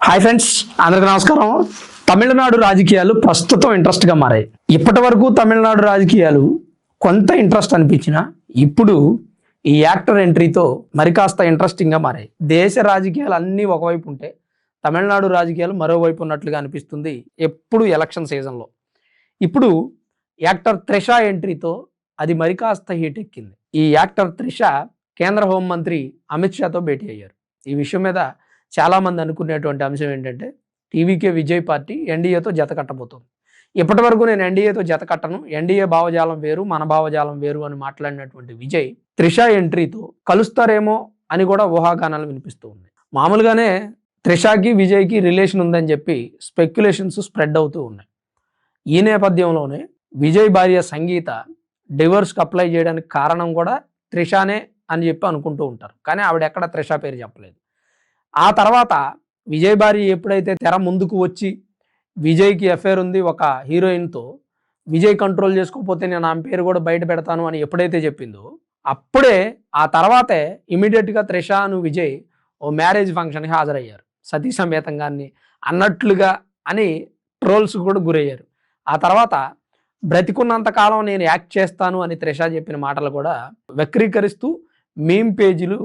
Hi friends, అందరికీ నమస్కారం. తమిళనాడు రాజకీయాలు ప్రస్తుతం ఇంట్రెస్ట్గా మారాయి. ఇప్పటి వరకు తమిళనాడు రాజకీయాలు కొంత ఇంట్రెస్ట్ అనిపించినా ఇప్పుడు ఈ యాక్టర్ ఎంట్రీతో మరి కాస్త ఇంట్రెస్టింగ్గా మారాయి. దేశ రాజకీయాలు అన్నీ ఒకవైపు ఉంటే తమిళనాడు రాజకీయాలు మరోవైపు ఉన్నట్లుగా అనిపిస్తుంది ఎప్పుడు ఎలక్షన్ సీజన్లో. ఇప్పుడు యాక్టర్ త్రిష ఎంట్రీతో అది మరి కాస్త హీట్ ఎక్కింది. ఈ యాక్టర్ త్రిష కేంద్ర హోంమంత్రి అమిత్ షాతో భేటీ అయ్యారు. ఈ విషయం మీద చాలామంది అనుకునేటువంటి అంశం ఏంటంటే టీవీకే విజయ్ పార్టీ ఎన్డీఏతో జత కట్టబోతుంది. ఇప్పటి వరకు నేను ఎన్డీఏతో జత కట్టను, ఎన్డీఏ భావజాలం వేరు, మన భావజాలం వేరు అని మాట్లాడినటువంటి విజయ్ త్రిష ఎంట్రీతో కలుస్తారేమో అని కూడా ఊహాగానాలు వినిపిస్తూ ఉన్నాయి. మామూలుగానే త్రిషకి విజయ్కి రిలేషన్ ఉందని చెప్పి స్పెక్యులేషన్స్ స్ప్రెడ్ అవుతూ ఉన్నాయి. ఈ నేపథ్యంలోనే విజయ్ భార్య సంగీత డివోర్స్కి అప్లై చేయడానికి కారణం కూడా త్రిషానే అని చెప్పి అనుకుంటూ ఉంటారు. కానీ ఆవిడ ఎక్కడ త్రిష పేరు చెప్పలేదు. ఆ తర్వాత విజయ్ భార్య ఎప్పుడైతే తెర ముందుకు వచ్చి విజయ్కి అఫేర్ ఉంది ఒక హీరోయిన్తో, విజయ్ కంట్రోల్ చేసుకోకపోతే నేను ఆమె పేరు కూడా బయట పెడతాను అని ఎప్పుడైతే చెప్పిందో అప్పుడే ఆ తర్వాతే ఇమీడియట్గా త్రిషాను విజయ్ ఓ మ్యారేజ్ ఫంక్షన్కి హాజరయ్యారు. సతీ సమేతంగాన్ని అన్నట్లుగా అని ట్రోల్స్ కూడా గురయ్యారు. ఆ తర్వాత బ్రతికున్నంత కాలం నేను యాక్ట్ చేస్తాను అని త్రిష చెప్పిన మాటలు కూడా వక్రీకరిస్తూ మీమ్ పేజీలు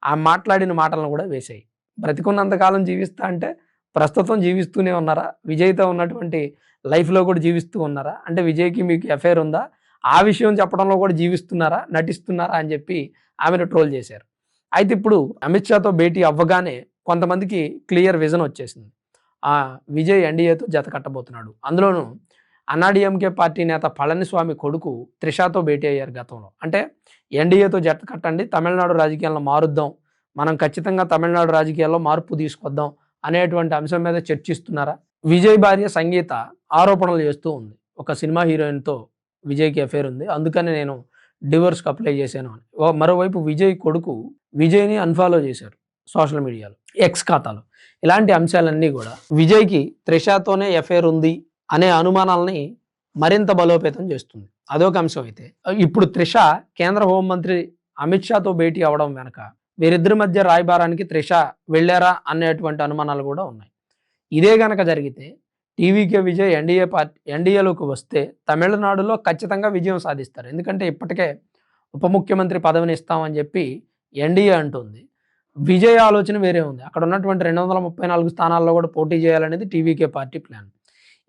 ఆ మాట్లాడిన మాటలను కూడా వేశాయి. బ్రతికున్నంతకాలం జీవిస్తా అంటే ప్రస్తుతం జీవిస్తూనే ఉన్నారా? విజయ్తో ఉన్నటువంటి లైఫ్లో కూడా జీవిస్తూ ఉన్నారా? అంటే విజయ్కి మీకు అఫేర్ ఉందా? ఆ విషయం చెప్పడంలో కూడా జీవిస్తున్నారా, నటిస్తున్నారా అని చెప్పి ఆమెను ట్రోల్ చేశారు. అయితే ఇప్పుడు అమిత్ షాతో భేటీ అవ్వగానే కొంతమందికి క్లియర్ విజన్ వచ్చేసింది. విజయ్ ఎన్డీఏతో జత కట్టబోతున్నాడు. అందులోనూ అన్నాడీఎంకే పార్టీ నేత పళనిస్వామి కొడుకు త్రిషాతో భేటీ అయ్యారు గతంలో. అంటే ఎన్డీఏతో జత కట్టండి, తమిళనాడు రాజకీయాలను మారుద్దాం, మనం ఖచ్చితంగా తమిళనాడు రాజకీయాల్లో మార్పు తీసుకొద్దాం అనేటువంటి అంశం మీద చర్చిస్తున్నారా? విజయ్ భార్య సంగీత ఆరోపణలు చేస్తూ ఉంది. ఒక సినిమా హీరోయిన్తో విజయ్కి అఫేర్ ఉంది, అందుకని నేను డివోర్స్కి అప్లై చేశాను అని. మరోవైపు విజయ్ కొడుకు విజయ్ని అన్ఫాలో చేశారు సోషల్ మీడియాలో, ఎక్స్ ఖాతాలో. ఇలాంటి అంశాలన్నీ కూడా విజయ్కి త్రిషాతోనే అఫేర్ ఉంది అనే అనుమానాలని మరింత బలోపేతం చేస్తుంది. అదొక అంశం. అయితే ఇప్పుడు త్రిష కేంద్ర హోంమంత్రి అమిత్ షాతో భేటీ అవడం వెనక వీరిద్దరి మధ్య రాయబారానికి త్రిష వెళ్ళారా అనేటువంటి అనుమానాలు కూడా ఉన్నాయి. ఇదే గనక జరిగితే టీవీకే విజయ్ ఎన్డీఏలోకి వస్తే తమిళనాడులో ఖచ్చితంగా విజయం సాధిస్తారు. ఎందుకంటే ఇప్పటికే ఉప ముఖ్యమంత్రి పదవిని ఇస్తామని చెప్పి ఎన్డీఏ అంటుంది. విజయ్ ఆలోచన వేరే ఉంది. అక్కడ ఉన్నటువంటి 234 స్థానాల్లో కూడా పోటీ చేయాలనేది టీవీకే పార్టీ ప్లాన్.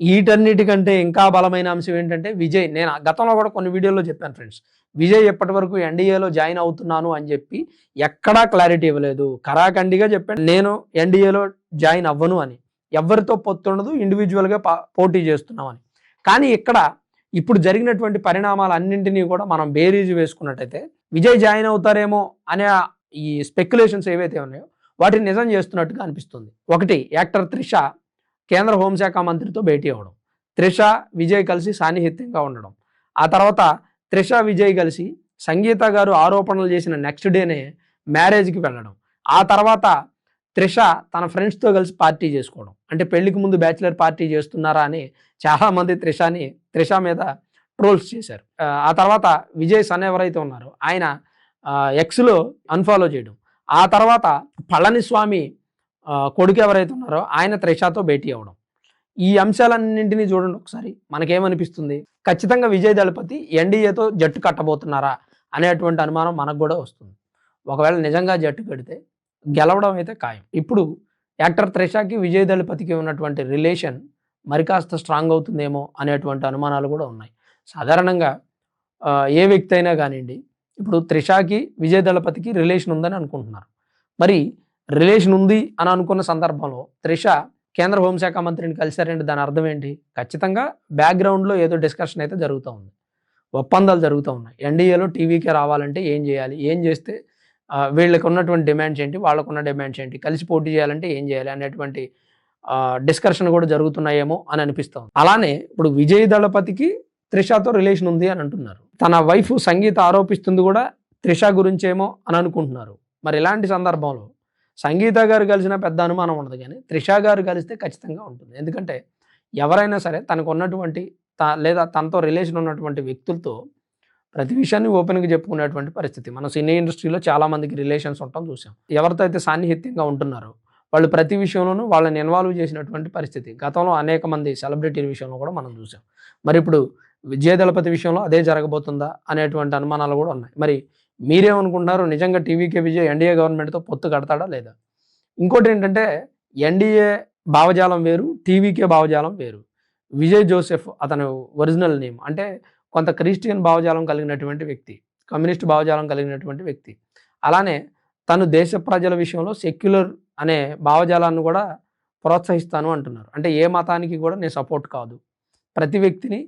వీటన్నిటికంటే ఇంకా బలమైన అంశం ఏంటంటే విజయ్, నేను గతంలో కూడా కొన్ని వీడియోల్లో చెప్పాను ఫ్రెండ్స్, విజయ్ ఎప్పటి వరకు ఎన్డీఏలో జాయిన్ అవుతున్నాను అని చెప్పి ఎక్కడా క్లారిటీ ఇవ్వలేదు. కరాఖండిగా చెప్పాను నేను ఎన్డీఏలో జాయిన్ అవ్వను అని, ఎవరితో పొత్తుండదు, ఇండివిజువల్గా పోటీ చేస్తున్నామని. కానీ ఇక్కడ ఇప్పుడు జరిగినటువంటి పరిణామాలన్నింటినీ కూడా మనం బేరీజు వేసుకున్నట్టయితే విజయ్ జాయిన్ అవుతారేమో అనే ఈ స్పెక్యులేషన్స్ ఏవైతే ఉన్నాయో వాటిని నిజం చేస్తున్నట్టుగా అనిపిస్తుంది. ఒకటి, యాక్టర్ త్రిష కేంద్ర హోంశాఖ మంత్రితో భేటీ అవ్వడం, త్రిష విజయ్ కలిసి సాన్నిహిత్యంగా ఉండడం, ఆ తర్వాత త్రిష విజయ్ కలిసి సంగీత గారు ఆరోపణలు చేసిన నెక్స్ట్ డేనే మ్యారేజ్కి వెళ్ళడం, ఆ తర్వాత త్రిష తన ఫ్రెండ్స్తో కలిసి పార్టీ చేసుకోవడం. అంటే పెళ్లికి ముందు బ్యాచిలర్ పార్టీ చేస్తున్నారా అని చాలామంది త్రిష మీద ట్రోల్స్ చేశారు. ఆ తర్వాత విజయ్ సన్ ఎవరైతే ఉన్నారో ఆయన ఎక్స్లో అన్ఫాలో చేయడం, ఆ తర్వాత పళనిస్వామి కొడుకు ఎవరైతే ఉన్నారో ఆయన త్రిషాతో భేటీ అవ్వడం. ఈ అంశాలన్నింటినీ చూడండి ఒకసారి, మనకేమనిపిస్తుంది? ఖచ్చితంగా విజయ్ దళపతి ఎన్డీఏతో జట్టు కట్టబోతున్నారా అనేటువంటి అనుమానం మనకు కూడా వస్తుంది. ఒకవేళ నిజంగా జట్టు కడితే గెలవడం అయితే ఖాయం. ఇప్పుడు యాక్టర్ త్రిషకి విజయ్ దళపతికి ఉన్నటువంటి రిలేషన్ మరి కాస్త స్ట్రాంగ్ అవుతుందేమో అనేటువంటి అనుమానాలు కూడా ఉన్నాయి. సాధారణంగా ఏ వ్యక్తి అయినా కానివ్వండి, ఇప్పుడు త్రిషకి విజయ్ దళపతికి రిలేషన్ ఉందని అనుకుంటున్నారు. మరి రిలేషన్ ఉంది అని అనుకున్న సందర్భంలో త్రిష కేంద్ర హోంశాఖ మంత్రిని కలిశారంటే దాని అర్థం ఏంటి? ఖచ్చితంగా బ్యాక్గ్రౌండ్లో ఏదో డిస్కషన్ అయితే జరుగుతూ ఉంది, ఒప్పందాలు జరుగుతూ ఉన్నాయి. ఎన్డీఏలో టీవీకే రావాలంటే ఏం చేయాలి, ఏం చేస్తే వీళ్ళకి ఉన్నటువంటి డిమాండ్స్ ఏంటి, వాళ్ళకున్న డిమాండ్స్ ఏంటి, కలిసి పోటీ చేయాలంటే ఏం చేయాలి అనేటువంటి డిస్కషన్ కూడా జరుగుతున్నాయేమో అని అనిపిస్తుంది. అలానే ఇప్పుడు విజయ్ దళపతికి త్రిషతో రిలేషన్ ఉంది అని అంటున్నారు. తన వైఫ్ సంగీత ఆరోపిస్తుంది కూడా త్రిష గురించేమో అని అనుకుంటున్నారు. మరి ఇలాంటి సందర్భంలో సంగీత గారు కలిసిన పెద్ద అనుమానం ఉండదు, కానీ త్రిష గారు కలిస్తే ఖచ్చితంగా ఉంటుంది. ఎందుకంటే ఎవరైనా సరే తనకు ఉన్నటువంటి లేదా తనతో రిలేషన్ ఉన్నటువంటి వ్యక్తులతో ప్రతి విషయాన్ని ఓపెన్గా చెప్పుకునేటువంటి పరిస్థితి. మన సినీ ఇండస్ట్రీలో చాలామందికి రిలేషన్స్ ఉండటం చూసాం. ఎవరితో అయితే సాన్నిహిత్యంగా ఉంటున్నారో వాళ్ళు ప్రతి విషయంలోనూ వాళ్ళని ఇన్వాల్వ్ చేసినటువంటి పరిస్థితి గతంలో అనేక మంది సెలబ్రిటీల విషయంలో కూడా మనం చూసాం. మరి ఇప్పుడు విజయదళపతి విషయంలో అదే జరగబోతుందా అనేటువంటి అనుమానాలు కూడా ఉన్నాయి. మరి మీరేమనుకుంటున్నారు? నిజంగా టీవీకే విజయ్ ఎన్డీఏ గవర్నమెంట్తో పొత్తు కడతాడా లేదా? ఇంకోటి ఏంటంటే ఎన్డీఏ భావజాలం వేరు, టీవీకే భావజాలం వేరు. విజయ్ జోసెఫ్ అతను ఒరిజినల్ నేమ్ అంటే కొంత క్రిస్టియన్ భావజాలం కలిగినటువంటి వ్యక్తి, కమ్యూనిస్ట్ భావజాలం కలిగినటువంటి వ్యక్తి. అలానే తను దేశ ప్రజల విషయంలో సెక్యులర్ అనే భావజాలాన్ని కూడా ప్రోత్సహిస్తాను అంటున్నారు. అంటే ఏ మతానికి కూడా నేను సపోర్ట్ కాదు, ప్రతి వ్యక్తిని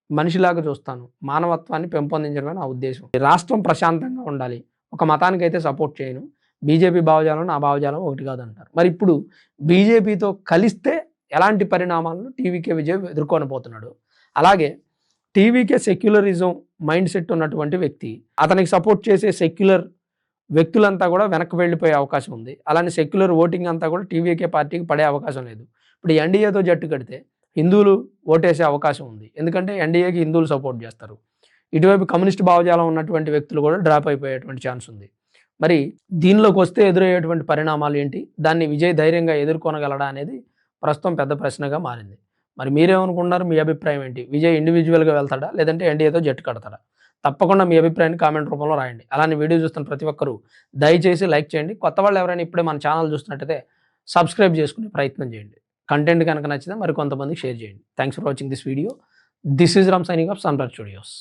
మనిషిలాగా చూస్తాను, మానవత్వాన్ని పెంపొందించడమే నా ఉద్దేశం, రాష్ట్రం ప్రశాంతంగా ఉండాలి, ఒక మతానికి అయితే సపోర్ట్ చేయను, బీజేపీ భావజాలం నా భావజాలం ఒకటి కాదంటారు. మరి ఇప్పుడు బీజేపీతో కలిస్తే ఎలాంటి పరిణామాలను టీవీకే విజయ్ ఎదుర్కొనబోతున్నాడు? అలాగే టీవీకే సెక్యులరిజం మైండ్ సెట్ ఉన్నటువంటి వ్యక్తి, అతనికి సపోర్ట్ చేసే సెక్యులర్ వ్యక్తులంతా కూడా వెనక్కి వెళ్ళిపోయే అవకాశం ఉంది. అలానే సెక్యులర్ ఓటింగ్ అంతా కూడా టీవీకే పార్టీకి పడే అవకాశం లేదు. ఇప్పుడు ఎన్డీఏతో జట్టు కడితే హిందువులు ఓటేసే అవకాశం ఉంది, ఎందుకంటే ఎన్డీఏకి హిందువులు సపోర్ట్ చేస్తారు. ఇటువైపు కమ్యూనిస్ట్ భావజాలం ఉన్నటువంటి వ్యక్తులు కూడా డ్రాప్ అయిపోయేటువంటి ఛాన్స్ ఉంది. మరి దీనిలోకి వస్తే ఎదురయ్యేటువంటి పరిణామాలు ఏంటి? దాన్ని విజయ్ ధైర్యంగా ఎదుర్కొనగలడా అనేది ప్రస్తుతం పెద్ద ప్రశ్నగా మారింది. మరి మీరేమనుకుంటున్నారు? మీ అభిప్రాయం ఏంటి? విజయ్ ఇండివిజువల్గా వెళ్తాడా, లేదంటే ఎన్డీఏతో జట్టు కడతాడా? తప్పకుండా మీ అభిప్రాయాన్ని కామెంట్ రూపంలో రాయండి. అలానే వీడియో చూస్తున్న ప్రతి ఒక్కరూ దయచేసి లైక్ చేయండి. కొత్త వాళ్ళు ఎవరైనా ఇప్పుడే మన ఛానల్ చూస్తున్నట్టయితే సబ్స్క్రైబ్ చేసుకునే ప్రయత్నం చేయండి. కంటెంట్ కనుక నచ్చితే మరి కొంతమందికి షేర్ చేయండి. Thanks for watching this video. This is Ram signing off sunrise studios.